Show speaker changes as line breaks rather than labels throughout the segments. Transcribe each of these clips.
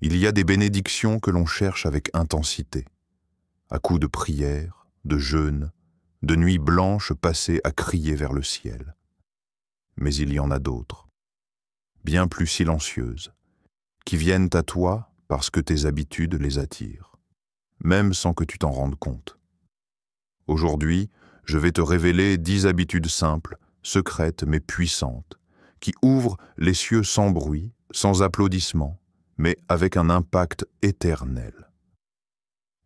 Il y a des bénédictions que l'on cherche avec intensité, à coups de prières, de jeûnes, de nuits blanches passées à crier vers le ciel. Mais il y en a d'autres, bien plus silencieuses, qui viennent à toi parce que tes habitudes les attirent, même sans que tu t'en rendes compte. Aujourd'hui, je vais te révéler 10 habitudes simples, secrètes mais puissantes, qui ouvrent les cieux sans bruit, sans applaudissements, mais avec un impact éternel.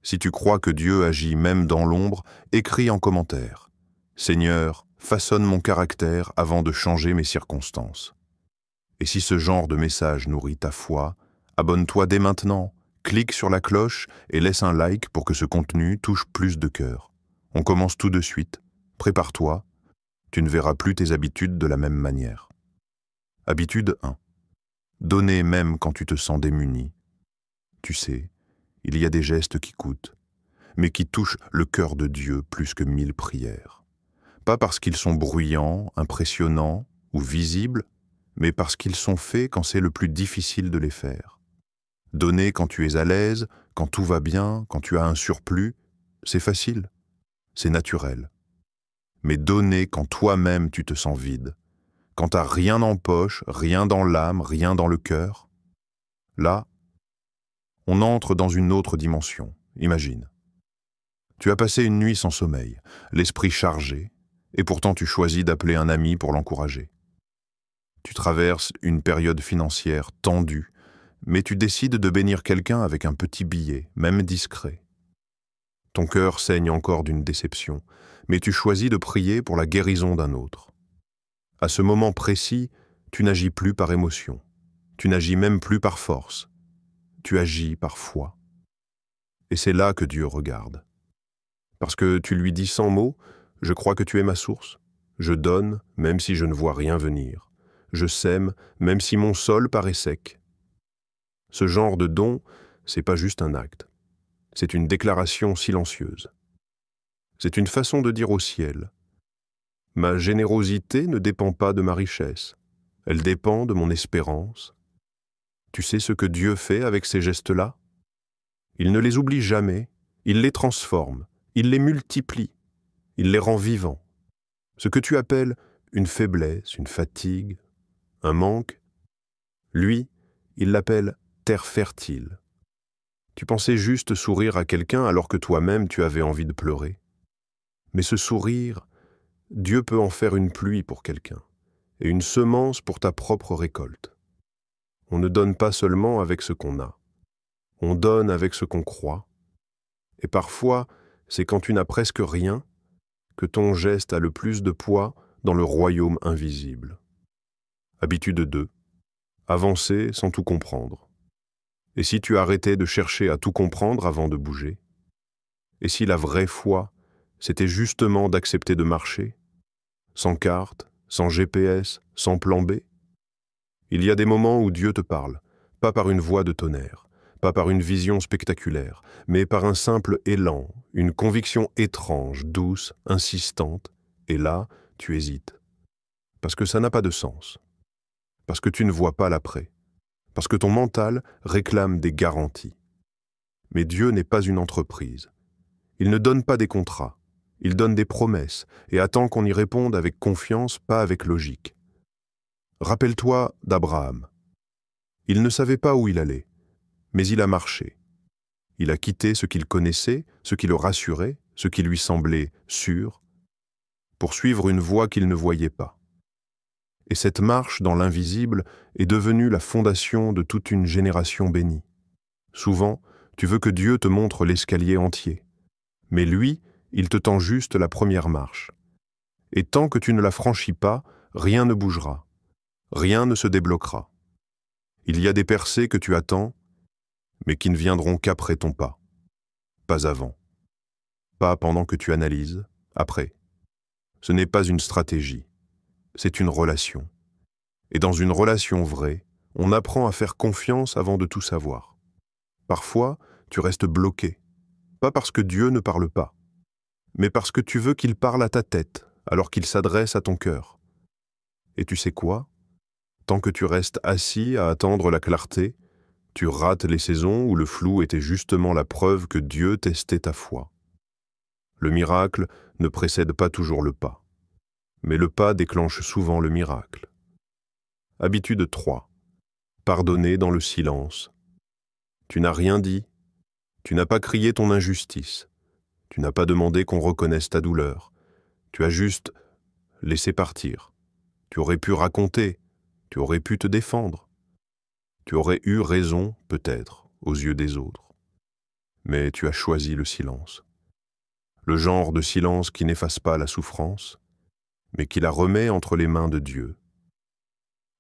Si tu crois que Dieu agit même dans l'ombre, écris en commentaire. Seigneur, façonne mon caractère avant de changer mes circonstances. Et si ce genre de message nourrit ta foi, abonne-toi dès maintenant, clique sur la cloche et laisse un like pour que ce contenu touche plus de cœurs. On commence tout de suite. Prépare-toi, tu ne verras plus tes habitudes de la même manière. Habitude 1. Donner même quand tu te sens démuni. Tu sais, il y a des gestes qui coûtent, mais qui touchent le cœur de Dieu plus que 1000 prières. Pas parce qu'ils sont bruyants, impressionnants ou visibles, mais parce qu'ils sont faits quand c'est le plus difficile de les faire. Donner quand tu es à l'aise, quand tout va bien, quand tu as un surplus, c'est facile, c'est naturel. Mais donner quand toi-même tu te sens vide, quand t'as rien en poche, rien dans l'âme, rien dans le cœur, là, on entre dans une autre dimension, imagine. Tu as passé une nuit sans sommeil, l'esprit chargé, et pourtant tu choisis d'appeler un ami pour l'encourager. Tu traverses une période financière tendue, mais tu décides de bénir quelqu'un avec un petit billet, même discret. Ton cœur saigne encore d'une déception, mais tu choisis de prier pour la guérison d'un autre. À ce moment précis, tu n'agis plus par émotion, tu n'agis même plus par force, tu agis par foi. Et c'est là que Dieu regarde. Parce que tu lui dis sans mots, « Je crois que tu es ma source. Je donne, même si je ne vois rien venir. Je sème, même si mon sol paraît sec. » Ce genre de don, c'est pas juste un acte. C'est une déclaration silencieuse. C'est une façon de dire au ciel, « Ma générosité ne dépend pas de ma richesse. Elle dépend de mon espérance. » Tu sais ce que Dieu fait avec ces gestes-là? Il ne les oublie jamais, il les transforme, il les multiplie, il les rend vivants. Ce que tu appelles une faiblesse, une fatigue, un manque, lui, il l'appelle terre fertile. Tu pensais juste sourire à quelqu'un alors que toi-même tu avais envie de pleurer. Mais ce sourire, Dieu peut en faire une pluie pour quelqu'un et une semence pour ta propre récolte. On ne donne pas seulement avec ce qu'on a, on donne avec ce qu'on croit. Et parfois, c'est quand tu n'as presque rien que ton geste a le plus de poids dans le royaume invisible. Habitude 2. Avancer sans tout comprendre. Et si tu arrêtais de chercher à tout comprendre avant de bouger? Et si la vraie foi, c'était justement d'accepter de marcher? Sans carte, sans GPS, sans plan B? Il y a des moments où Dieu te parle, pas par une voix de tonnerre, pas par une vision spectaculaire, mais par un simple élan, une conviction étrange, douce, insistante, et là, tu hésites. Parce que ça n'a pas de sens. Parce que tu ne vois pas l'après. Parce que ton mental réclame des garanties. Mais Dieu n'est pas une entreprise. Il ne donne pas des contrats. Il donne des promesses et attend qu'on y réponde avec confiance, pas avec logique. Rappelle-toi d'Abraham. Il ne savait pas où il allait, mais il a marché. Il a quitté ce qu'il connaissait, ce qui le rassurait, ce qui lui semblait sûr, pour suivre une voie qu'il ne voyait pas. Et cette marche dans l'invisible est devenue la fondation de toute une génération bénie. Souvent, tu veux que Dieu te montre l'escalier entier, mais lui, il te tend juste la première marche. Et tant que tu ne la franchis pas, rien ne bougera, rien ne se débloquera. Il y a des percées que tu attends, mais qui ne viendront qu'après ton pas, pas avant. Pas pendant que tu analyses, après. Ce n'est pas une stratégie, c'est une relation. Et dans une relation vraie, on apprend à faire confiance avant de tout savoir. Parfois, tu restes bloqué, pas parce que Dieu ne parle pas, mais parce que tu veux qu'il parle à ta tête, alors qu'il s'adresse à ton cœur. Et tu sais quoi? Tant que tu restes assis à attendre la clarté, Tu rates les saisons où le flou était justement la preuve que Dieu testait ta foi. Le miracle ne précède pas toujours le pas, mais le pas déclenche souvent le miracle. Habitude 3. Pardonner dans le silence. Tu n'as rien dit, tu n'as pas crié ton injustice, tu n'as pas demandé qu'on reconnaisse ta douleur, tu as juste laissé partir. Tu aurais pu raconter, tu aurais pu te défendre. Tu aurais eu raison, peut-être, aux yeux des autres. Mais tu as choisi le silence. Le genre de silence qui n'efface pas la souffrance, mais qui la remet entre les mains de Dieu.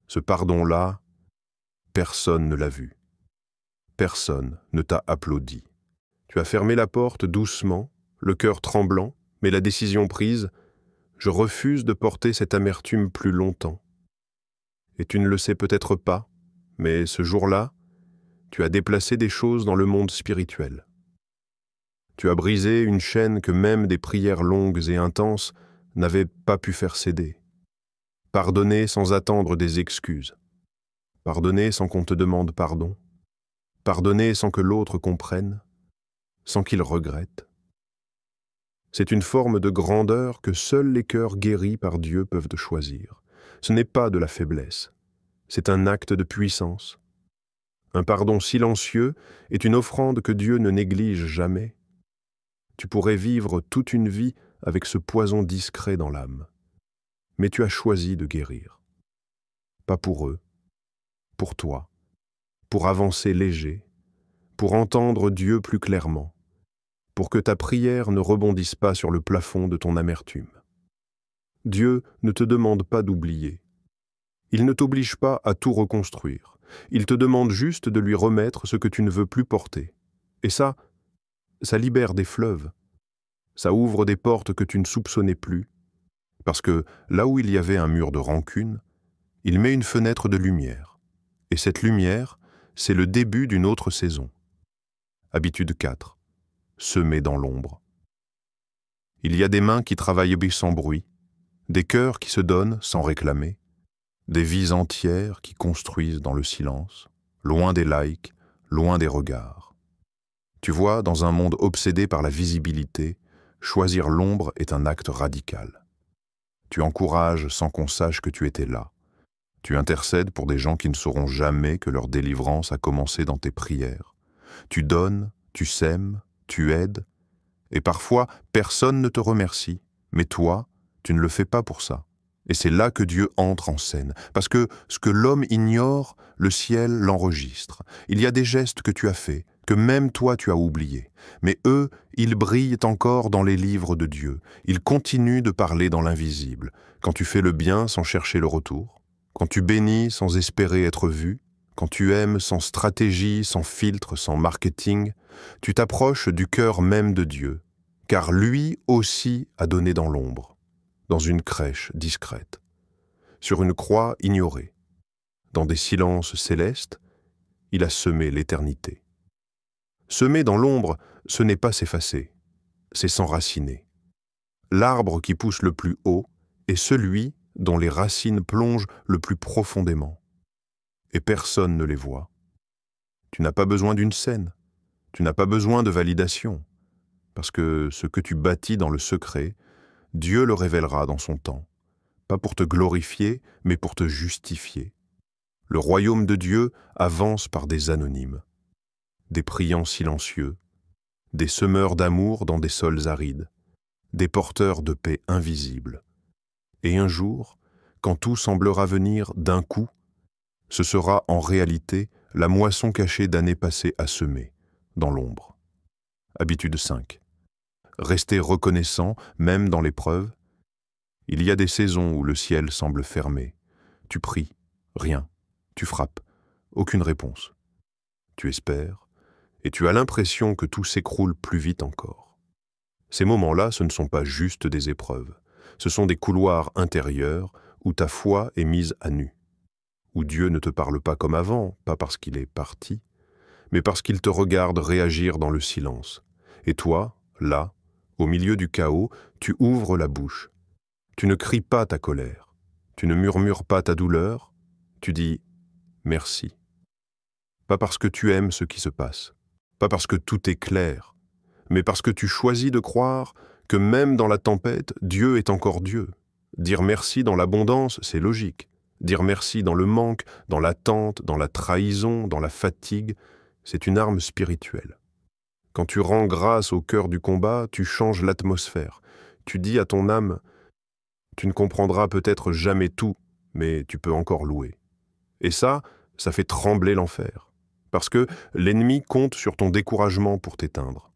Ce pardon-là, personne ne l'a vu. Personne ne t'a applaudi. Tu as fermé la porte doucement, le cœur tremblant, mais la décision prise, je refuse de porter cette amertume plus longtemps. Et tu ne le sais peut-être pas, mais ce jour-là, tu as déplacé des choses dans le monde spirituel. Tu as brisé une chaîne que même des prières longues et intenses n'avaient pas pu faire céder. Pardonner sans attendre des excuses. Pardonner sans qu'on te demande pardon. Pardonner sans que l'autre comprenne, sans qu'il regrette. C'est une forme de grandeur que seuls les cœurs guéris par Dieu peuvent choisir. Ce n'est pas de la faiblesse, c'est un acte de puissance. Un pardon silencieux est une offrande que Dieu ne néglige jamais. Tu pourrais vivre toute une vie avec ce poison discret dans l'âme. Mais tu as choisi de guérir. Pas pour eux, pour toi, pour avancer léger, pour entendre Dieu plus clairement, pour que ta prière ne rebondisse pas sur le plafond de ton amertume. Dieu ne te demande pas d'oublier. Il ne t'oblige pas à tout reconstruire. Il te demande juste de lui remettre ce que tu ne veux plus porter. Et ça libère des fleuves. Ça ouvre des portes que tu ne soupçonnais plus. Parce que là où il y avait un mur de rancune, il met une fenêtre de lumière. Et cette lumière, c'est le début d'une autre saison. Habitude 4. Semer dans l'ombre. Il y a des mains qui travaillent sans bruit, des cœurs qui se donnent sans réclamer, des vies entières qui construisent dans le silence, loin des likes, loin des regards. Tu vois, dans un monde obsédé par la visibilité, choisir l'ombre est un acte radical. Tu encourages sans qu'on sache que tu étais là. Tu intercèdes pour des gens qui ne sauront jamais que leur délivrance a commencé dans tes prières. Tu donnes, tu sèmes, tu aides, et parfois personne ne te remercie, mais toi, tu ne le fais pas pour ça. Et c'est là que Dieu entre en scène, parce que ce que l'homme ignore, le ciel l'enregistre. Il y a des gestes que tu as faits, que même toi tu as oubliés, mais eux, ils brillent encore dans les livres de Dieu. Ils continuent de parler dans l'invisible. Quand tu fais le bien sans chercher le retour, quand tu bénis sans espérer être vu, quand tu aimes sans stratégie, sans filtre, sans marketing, tu t'approches du cœur même de Dieu, car lui aussi a donné dans l'ombre, dans une crèche discrète, sur une croix ignorée, dans des silences célestes, il a semé l'éternité. Semer dans l'ombre, ce n'est pas s'effacer, c'est s'enraciner. L'arbre qui pousse le plus haut est celui dont les racines plongent le plus profondément. Et personne ne les voit. Tu n'as pas besoin d'une scène, tu n'as pas besoin de validation, parce que ce que tu bâtis dans le secret, Dieu le révélera dans son temps, pas pour te glorifier, mais pour te justifier. Le royaume de Dieu avance par des anonymes, des priants silencieux, des semeurs d'amour dans des sols arides, des porteurs de paix invisibles. Et un jour, quand tout semblera venir d'un coup, ce sera en réalité la moisson cachée d'années passées à semer, dans l'ombre. Habitude 5. Rester reconnaissant, même dans l'épreuve. Il y a des saisons où le ciel semble fermé. Tu pries, rien. Tu frappes, aucune réponse. Tu espères, et tu as l'impression que tout s'écroule plus vite encore. Ces moments-là, ce ne sont pas juste des épreuves. Ce sont des couloirs intérieurs où ta foi est mise à nu, où Dieu ne te parle pas comme avant, pas parce qu'il est parti, mais parce qu'il te regarde réagir dans le silence. Et toi, là, au milieu du chaos, tu ouvres la bouche. Tu ne cries pas ta colère, tu ne murmures pas ta douleur, tu dis « merci ». pas parce que tu aimes ce qui se passe, pas parce que tout est clair, mais parce que tu choisis de croire que même dans la tempête, Dieu est encore Dieu. Dire merci dans l'abondance, c'est logique. Dire merci dans le manque, dans l'attente, dans la trahison, dans la fatigue, c'est une arme spirituelle. Quand tu rends grâce au cœur du combat, tu changes l'atmosphère. Tu dis à ton âme, tu ne comprendras peut-être jamais tout, mais tu peux encore louer. Et ça fait trembler l'enfer. Parce que l'ennemi compte sur ton découragement pour t'éteindre.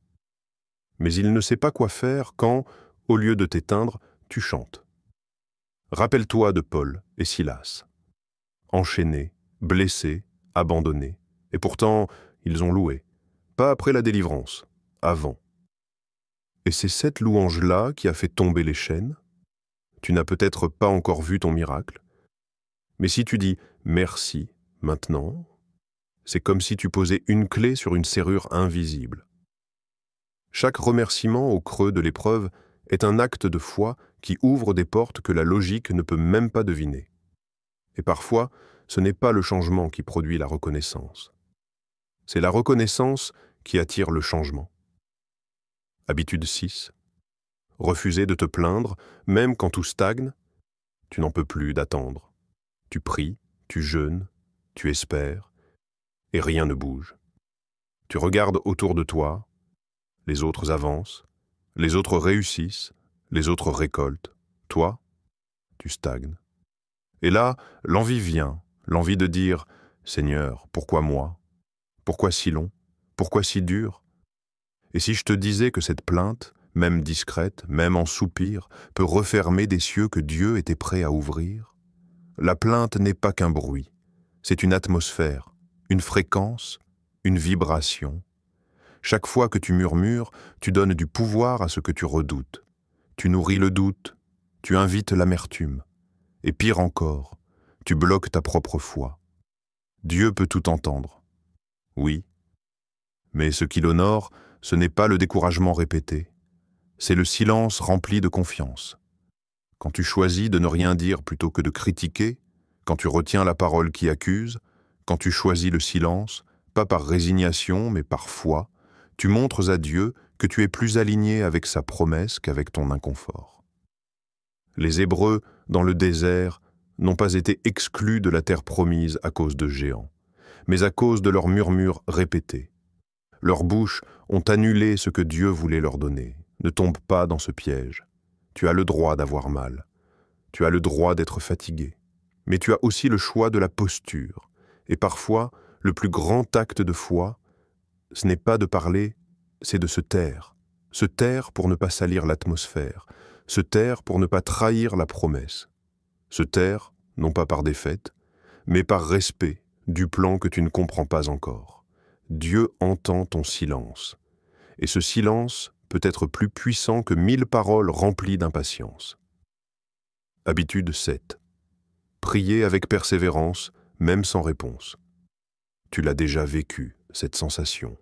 Mais il ne sait pas quoi faire quand, au lieu de t'éteindre, tu chantes. Rappelle-toi de Paul et Silas. Enchaînés, blessés, abandonnés. Et pourtant, ils ont loué. Pas après la délivrance, avant. Et c'est cette louange-là qui a fait tomber les chaînes. Tu n'as peut-être pas encore vu ton miracle. Mais si tu dis « merci » maintenant, c'est comme si tu posais une clé sur une serrure invisible. Chaque remerciement au creux de l'épreuve est un acte de foi qui ouvre des portes que la logique ne peut même pas deviner. Et parfois, ce n'est pas le changement qui produit la reconnaissance. C'est la reconnaissance qui attire le changement. Habitude 6. Refuser de te plaindre, même quand tout stagne, tu n'en peux plus d'attendre. Tu pries, tu jeûnes, tu espères, et rien ne bouge. Tu regardes autour de toi, les autres avancent, les autres réussissent, les autres récoltent. Toi, tu stagnes. Et là, l'envie vient, l'envie de dire « Seigneur, pourquoi moi? Pourquoi si long? Pourquoi si dur ?» Et si je te disais que cette plainte, même discrète, même en soupir, peut refermer des cieux que Dieu était prêt à ouvrir? La plainte n'est pas qu'un bruit, c'est une atmosphère, une fréquence, une vibration. Chaque fois que tu murmures, tu donnes du pouvoir à ce que tu redoutes. Tu nourris le doute, tu invites l'amertume. Et pire encore, tu bloques ta propre foi. Dieu peut tout entendre. Oui, mais ce qui l'honore, ce n'est pas le découragement répété, c'est le silence rempli de confiance. Quand tu choisis de ne rien dire plutôt que de critiquer, quand tu retiens la parole qui accuse, quand tu choisis le silence, pas par résignation mais par foi, tu montres à Dieu que tu es plus aligné avec sa promesse qu'avec ton inconfort. Les Hébreux, dans le désert, n'ont pas été exclus de la terre promise à cause de géants, mais à cause de leurs murmures répétés. Leurs bouches ont annulé ce que Dieu voulait leur donner. Ne tombe pas dans ce piège. Tu as le droit d'avoir mal. Tu as le droit d'être fatigué. Mais tu as aussi le choix de la posture. Et parfois, le plus grand acte de foi, ce n'est pas de parler, c'est de se taire. Se taire pour ne pas salir l'atmosphère. Se taire pour ne pas trahir la promesse. Se taire, non pas par défaite, mais par respect du plan que tu ne comprends pas encore. Dieu entend ton silence. Et ce silence peut être plus puissant que 1000 paroles remplies d'impatience. Habitude 7. Prier avec persévérance, même sans réponse. Tu l'as déjà vécu, cette sensation.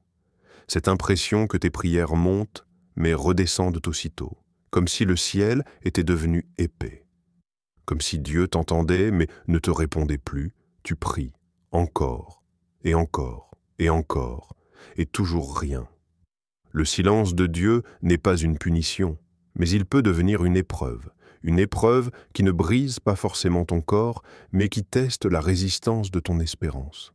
Cette impression que tes prières montent, mais redescendent aussitôt, comme si le ciel était devenu épais. Comme si Dieu t'entendait, mais ne te répondait plus, tu pries, encore, et encore, et encore, et toujours rien. Le silence de Dieu n'est pas une punition, mais il peut devenir une épreuve qui ne brise pas forcément ton corps, mais qui teste la résistance de ton espérance.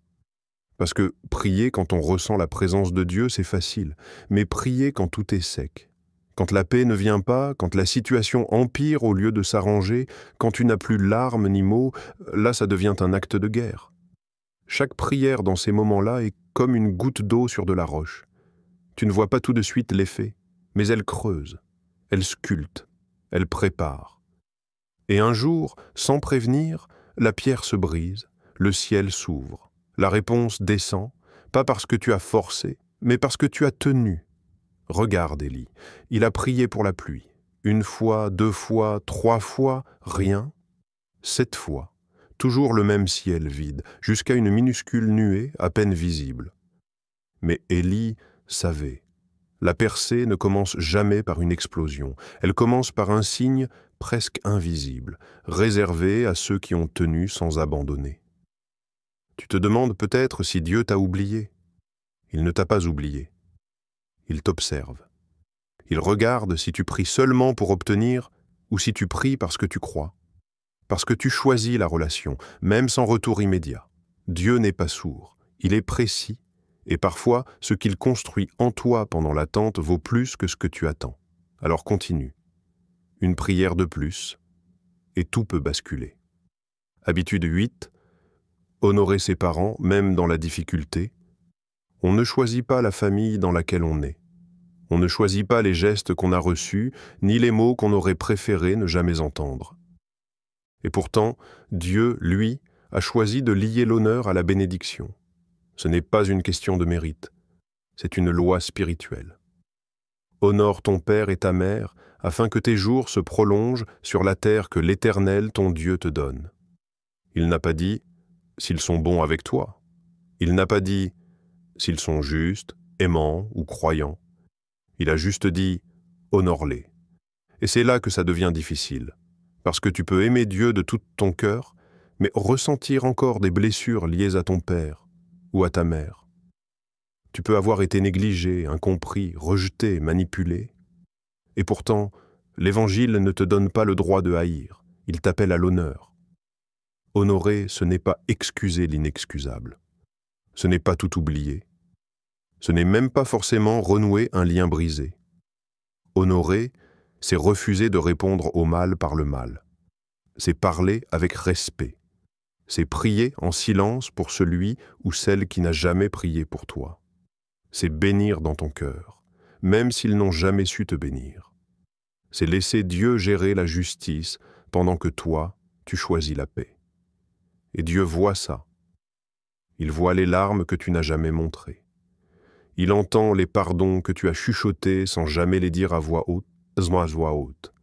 Parce que prier quand on ressent la présence de Dieu, c'est facile, mais prier quand tout est sec, quand la paix ne vient pas, quand la situation empire au lieu de s'arranger, quand tu n'as plus larmes ni mots, là ça devient un acte de guerre. Chaque prière dans ces moments-là est comme une goutte d'eau sur de la roche. Tu ne vois pas tout de suite l'effet, mais elle creuse, elle sculpte, elle prépare. Et un jour, sans prévenir, la pierre se brise, le ciel s'ouvre. La réponse descend, pas parce que tu as forcé, mais parce que tu as tenu. Regarde, Élie, il a prié pour la pluie. 1 fois, 2 fois, 3 fois, rien. 7 fois, toujours le même ciel vide, jusqu'à une minuscule nuée à peine visible. Mais Élie savait. La percée ne commence jamais par une explosion. Elle commence par un signe presque invisible, réservé à ceux qui ont tenu sans abandonner. Tu te demandes peut-être si Dieu t'a oublié. Il ne t'a pas oublié. Il t'observe. Il regarde si tu pries seulement pour obtenir ou si tu pries parce que tu crois. Parce que tu choisis la relation, même sans retour immédiat. Dieu n'est pas sourd, il est précis, et parfois ce qu'il construit en toi pendant l'attente vaut plus que ce que tu attends. Alors continue. Une prière de plus, et tout peut basculer. Habitude 8. Honorer ses parents, même dans la difficulté. On ne choisit pas la famille dans laquelle on est. On ne choisit pas les gestes qu'on a reçus, ni les mots qu'on aurait préféré ne jamais entendre. Et pourtant, Dieu, lui, a choisi de lier l'honneur à la bénédiction. Ce n'est pas une question de mérite, c'est une loi spirituelle. Honore ton père et ta mère, afin que tes jours se prolongent sur la terre que l'Éternel, ton Dieu, te donne. Il n'a pas dit « s'ils sont bons avec toi ». Il n'a pas dit « s'ils sont justes, aimants ou croyants ». Il a juste dit « honore-les ». Et c'est là que ça devient difficile, parce que tu peux aimer Dieu de tout ton cœur, mais ressentir encore des blessures liées à ton père ou à ta mère. Tu peux avoir été négligé, incompris, rejeté, manipulé. Et pourtant, l'Évangile ne te donne pas le droit de haïr, il t'appelle à l'honneur. Honorer, ce n'est pas excuser l'inexcusable. Ce n'est pas tout oublier. Ce n'est même pas forcément renouer un lien brisé. Honorer, c'est refuser de répondre au mal par le mal. C'est parler avec respect. C'est prier en silence pour celui ou celle qui n'a jamais prié pour toi. C'est bénir dans ton cœur, même s'ils n'ont jamais su te bénir. C'est laisser Dieu gérer la justice pendant que toi, tu choisis la paix. Et Dieu voit ça. Il voit les larmes que tu n'as jamais montrées. Il entend les pardons que tu as chuchotés sans jamais les dire à voix haute.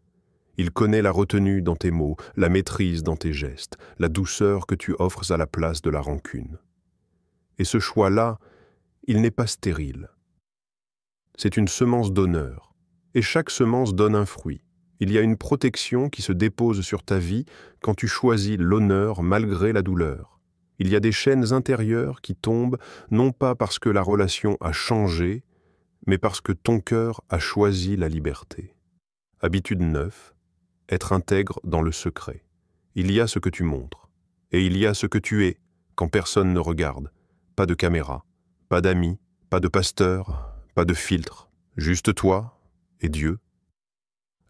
Il connaît la retenue dans tes mots, la maîtrise dans tes gestes, la douceur que tu offres à la place de la rancune. Et ce choix-là, il n'est pas stérile. C'est une semence d'honneur, et chaque semence donne un fruit. Il y a une protection qui se dépose sur ta vie quand tu choisis l'honneur malgré la douleur. Il y a des chaînes intérieures qui tombent non pas parce que la relation a changé, mais parce que ton cœur a choisi la liberté. Habitude 9. Être intègre dans le secret. Il y a ce que tu montres, et il y a ce que tu es quand personne ne regarde. Pas de caméra, pas d'amis, pas de pasteur, pas de filtre, juste toi et Dieu.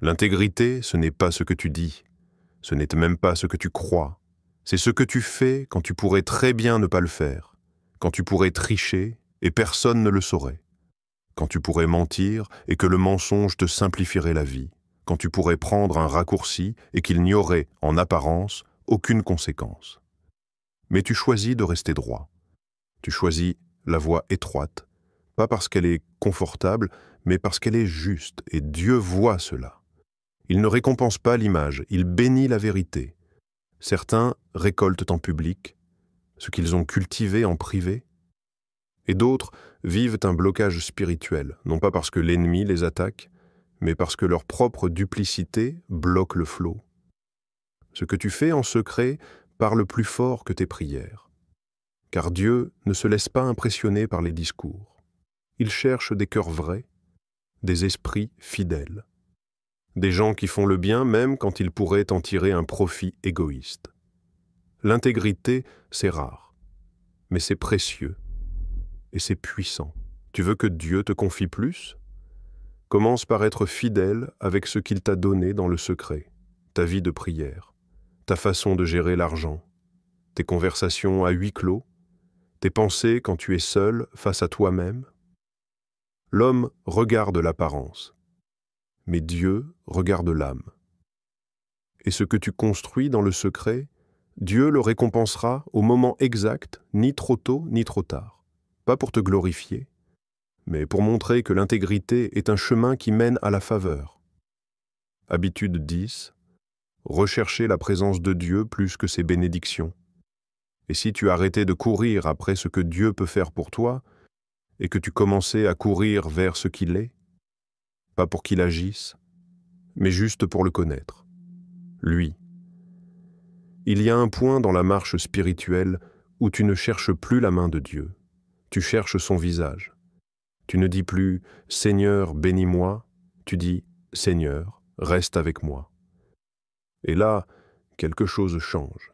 L'intégrité, ce n'est pas ce que tu dis, ce n'est même pas ce que tu crois, c'est ce que tu fais quand tu pourrais très bien ne pas le faire, quand tu pourrais tricher et personne ne le saurait, quand tu pourrais mentir et que le mensonge te simplifierait la vie, quand tu pourrais prendre un raccourci et qu'il n'y aurait, en apparence, aucune conséquence. Mais tu choisis de rester droit. Tu choisis la voie étroite, pas parce qu'elle est confortable, mais parce qu'elle est juste, et Dieu voit cela. Il ne récompense pas l'image, il bénit la vérité. Certains récoltent en public ce qu'ils ont cultivé en privé, et d'autres vivent un blocage spirituel, non pas parce que l'ennemi les attaque, mais parce que leur propre duplicité bloque le flot. Ce que tu fais en secret parle plus fort que tes prières, car Dieu ne se laisse pas impressionner par les discours. Il cherche des cœurs vrais, des esprits fidèles. Des gens qui font le bien même quand ils pourraient en tirer un profit égoïste. L'intégrité, c'est rare, mais c'est précieux et c'est puissant. Tu veux que Dieu te confie plus? Commence par être fidèle avec ce qu'il t'a donné dans le secret, ta vie de prière, ta façon de gérer l'argent, tes conversations à huis clos, tes pensées quand tu es seul face à toi-même. L'homme regarde l'apparence, mais Dieu regarde l'âme. Et ce que tu construis dans le secret, Dieu le récompensera au moment exact, ni trop tôt ni trop tard. Pas pour te glorifier, mais pour montrer que l'intégrité est un chemin qui mène à la faveur. Habitude 10. Rechercher la présence de Dieu plus que ses bénédictions. Et si tu arrêtais de courir après ce que Dieu peut faire pour toi, et que tu commençais à courir vers ce qu'il est, pas pour qu'il agisse, mais juste pour le connaître, lui. Il y a un point dans la marche spirituelle
où tu ne cherches plus la main de Dieu, tu cherches son visage. Tu ne dis plus « Seigneur, bénis-moi », tu dis « Seigneur, reste avec moi ». Et là, quelque chose change.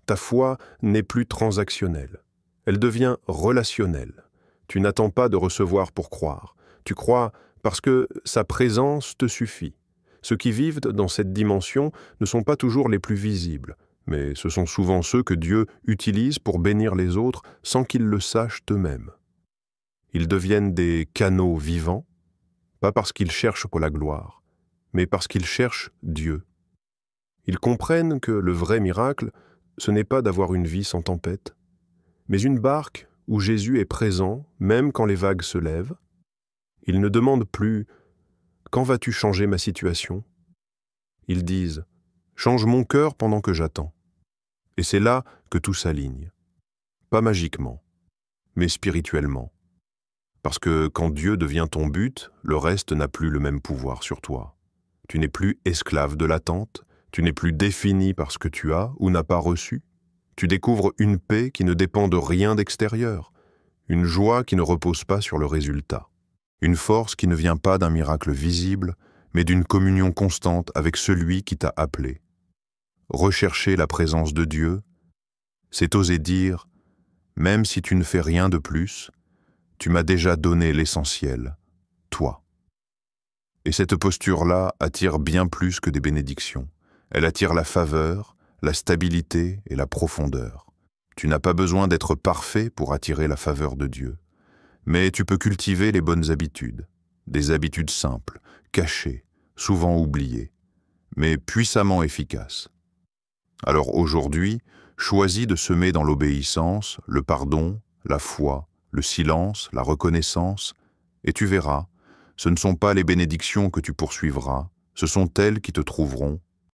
Ta foi n'est plus transactionnelle, elle devient relationnelle. Tu n'attends pas de recevoir pour croire, tu crois parce que sa présence te suffit. Ceux qui vivent dans cette dimension ne sont pas toujours les plus visibles, mais ce sont souvent ceux que Dieu utilise pour bénir les autres sans qu'ils le sachent eux-mêmes. Ils deviennent des canaux vivants, pas parce qu'ils cherchent la gloire, mais parce qu'ils cherchent Dieu. Ils comprennent que le vrai miracle, ce n'est pas d'avoir une vie sans tempête, mais une barque où Jésus est présent, même quand les vagues se lèvent. Ils ne demandent plus « Quand vas-tu changer ma situation ?» Ils disent « Change mon cœur pendant que j'attends. » Et c'est là que tout s'aligne. Pas magiquement, mais spirituellement. Parce que quand Dieu devient ton but, le reste n'a plus le même pouvoir sur toi. Tu n'es plus esclave de l'attente, tu n'es plus défini par ce que tu as ou n'as pas reçu. Tu découvres une paix qui ne dépend de rien d'extérieur, une joie qui ne repose pas sur le résultat, une force qui ne vient pas d'un miracle visible, mais d'une communion constante avec celui qui t'a appelé. Rechercher la présence de Dieu, c'est oser dire « Même si tu ne fais rien de plus, tu m'as déjà donné l'essentiel, toi. » Et cette posture-là attire bien plus que des bénédictions. Elle attire la faveur, la stabilité et la profondeur. Tu n'as pas besoin d'être parfait pour attirer la faveur de Dieu. Mais tu peux cultiver les bonnes habitudes, des habitudes simples, cachées, souvent oubliées, mais puissamment efficaces. Alors aujourd'hui, choisis de semer dans l'obéissance, le pardon, la foi, le silence, la reconnaissance, et tu verras, ce ne sont pas les bénédictions que tu poursuivras, ce sont elles qui te trouveront,